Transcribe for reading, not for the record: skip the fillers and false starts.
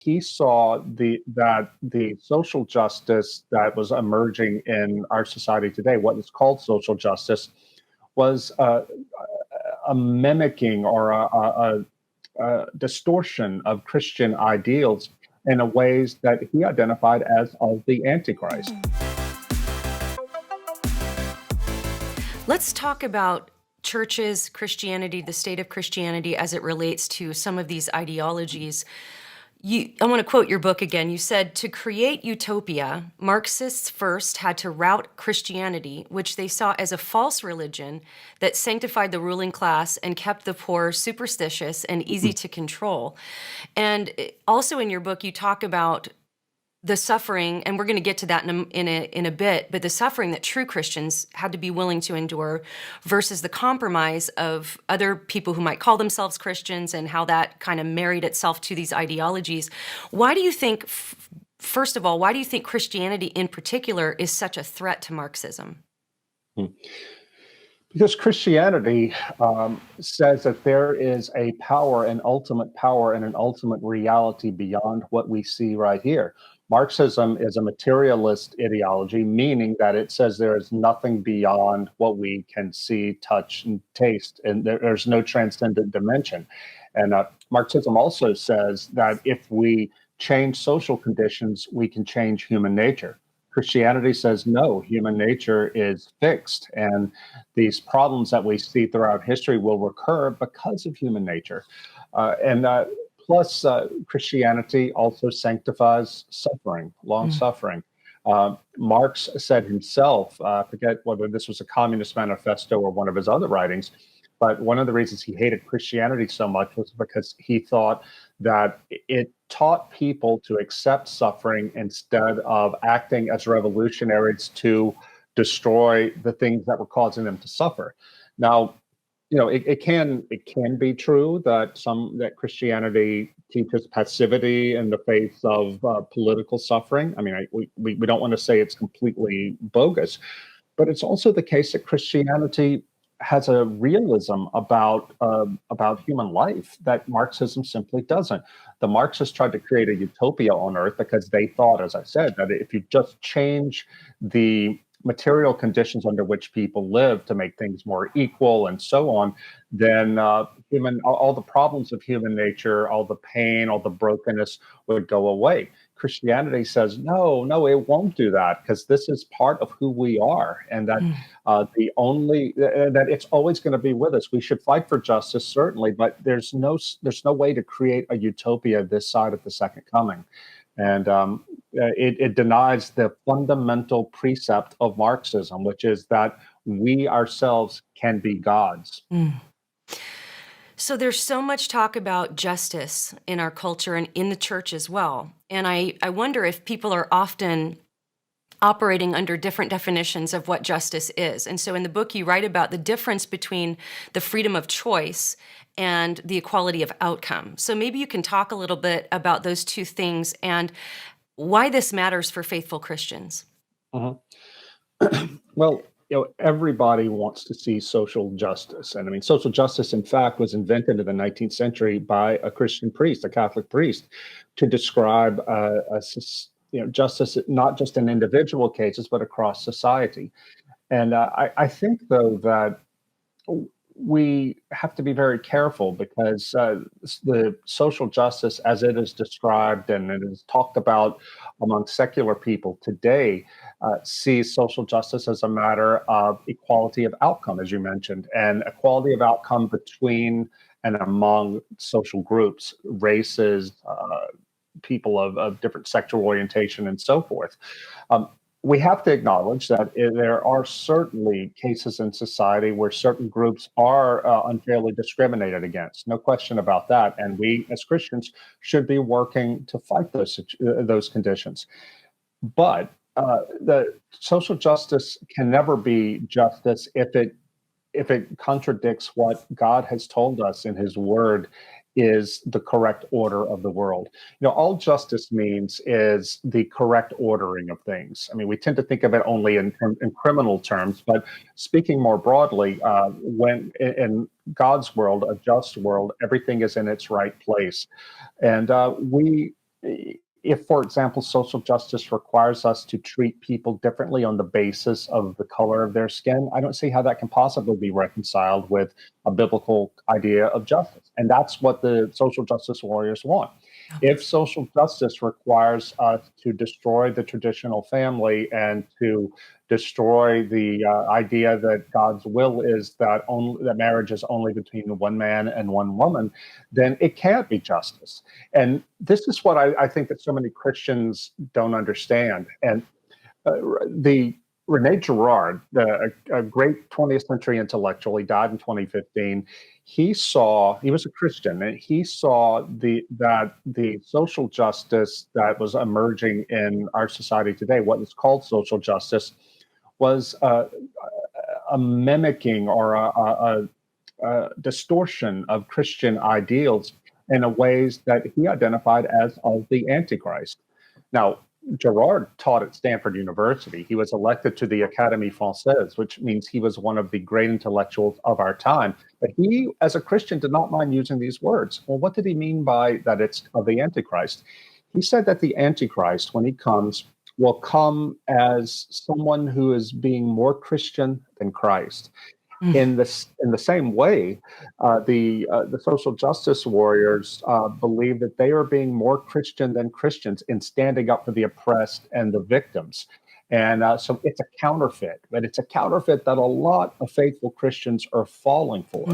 he saw that the social justice that was emerging in our society today, what is called social justice, was a mimicking or a distortion of Christian ideals in a ways that he identified as of the Antichrist. Let's talk about churches, Christianity, the state of Christianity as it relates to some of these ideologies. I want to quote your book again. You said, to create utopia, Marxists first had to rout Christianity, which they saw as a false religion that sanctified the ruling class and kept the poor superstitious and easy to control. And also in your book, you talk about the suffering, and we're going to get to that in a bit, but the suffering that true Christians had to be willing to endure versus the compromise of other people who might call themselves Christians, and how that kind of married itself to these ideologies. Why do you think, first of all, why do you think Christianity in particular is such a threat to Marxism? Because Christianity says that there is a power, an ultimate power, and an ultimate reality beyond what we see right here. Marxism is a materialist ideology, meaning that it says there is nothing beyond what we can see, touch, and taste, and there's no transcendent dimension. And Marxism also says that if we change social conditions, we can change human nature. Christianity says no, human nature is fixed, and these problems that we see throughout history will recur because of human nature. And plus, Christianity also sanctifies suffering, long suffering. Marx said himself, I forget whether this was a Communist Manifesto or one of his other writings, but one of the reasons he hated Christianity so much was because he thought that it taught people to accept suffering instead of acting as revolutionaries to destroy the things that were causing them to suffer. Now, it can be true that Christianity teaches passivity in the face of political suffering. I mean, we don't want to say it's completely bogus, but it's also the case that Christianity has a realism about human life that Marxism simply doesn't. The Marxists tried to create a utopia on Earth because they thought, as I said, that if you just change the material conditions under which people live to make things more equal and so on, then all the problems of human nature, all the pain, all the brokenness would go away. Christianity says, no, it won't do that, because this is part of who we are, and that that it's always going to be with us. We should fight for justice, certainly, but there's no way to create a utopia this side of the second coming. And it denies the fundamental precept of Marxism, which is that we ourselves can be gods. So there's so much talk about justice in our culture and in the church as well. And I wonder if people are often operating under different definitions of what justice is. And so in the book, you write about the difference between the freedom of choice and the equality of outcome. So maybe you can talk a little bit about those two things and why this matters for faithful Christians. Well, everybody wants to see social justice. And I mean, social justice, in fact, was invented in the 19th century by a Christian priest, a Catholic priest, to describe justice not just in individual cases, but across society. And I think, though, that we have to be very careful, because the social justice as it is described and it is talked about among secular people today sees social justice as a matter of equality of outcome, as you mentioned, and equality of outcome between and among social groups, races, people of different sexual orientation, and so forth. We have to acknowledge that there are certainly cases in society where certain groups are unfairly discriminated against. No question about that. And we, as Christians, should be working to fight those conditions. But the social justice can never be justice if it contradicts what God has told us in His Word is the correct order of the world. All justice means is the correct ordering of things. I mean, we tend to think of it only in criminal terms, but speaking more broadly, when in God's world, a just world, everything is in its right place. And if, for example, social justice requires us to treat people differently on the basis of the color of their skin, I don't see how that can possibly be reconciled with a biblical idea of justice. And that's what the social justice warriors want. If social justice requires us to destroy the traditional family and to destroy the idea that God's will is that that marriage is only between one man and one woman, then it can't be justice. And this is what I think that so many Christians don't understand. And the Rene Girard, a great 20th century intellectual, he died in 2015. He was a Christian, and he saw that the social justice that was emerging in our society today, what is called social justice, was a mimicking or a distortion of Christian ideals in a ways that he identified as of the Antichrist. Now, Girard taught at Stanford University. He was elected to the Académie Française, which means he was one of the great intellectuals of our time. But he, as a Christian, did not mind using these words. Well, what did he mean by that it's of the Antichrist? He said that the Antichrist, when he comes, will come as someone who is being more Christian than Christ. In the same way, the social justice warriors believe that they are being more Christian than Christians in standing up for the oppressed and the victims. And so it's a counterfeit, but it's a counterfeit that a lot of faithful Christians are falling for.